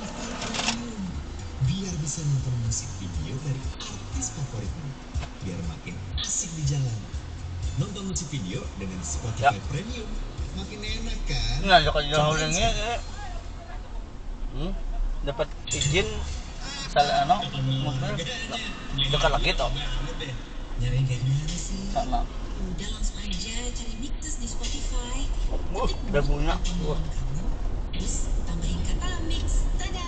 Premium. Biar bisa nonton musik video dari artis favoritmu. Biar makin asik di jalan. Nonton musik video dengan Spotify Premium. Makin enak kan? Nah, kalau jauhnya dapat izin salah mobil dekat lagi toh. Nyari kayak gimana sih? Sama. Udah langsung aja cari mixes di Spotify. Udah punya. Terus tambahin kata mix. Tada!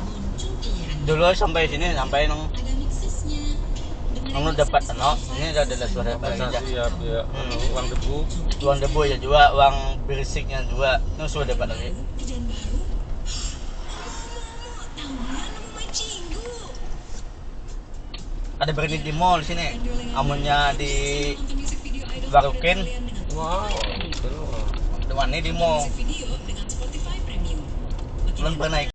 Muncul pilihan. Dulu sampai sini sampai nang Ada mixesnya. nang dapat ini ada suara Siap ya, uang debu. uang debu ya juga, uang berisiknya juga. Itu sudah dapat lagi. Kerjaan baru. Tahunan aku main cinggu. Ada berani di mall sini. Amunnya di Barukin. Wow, betul. Dewan ini di mall. Video dengan Spotify Premium. Belum pernah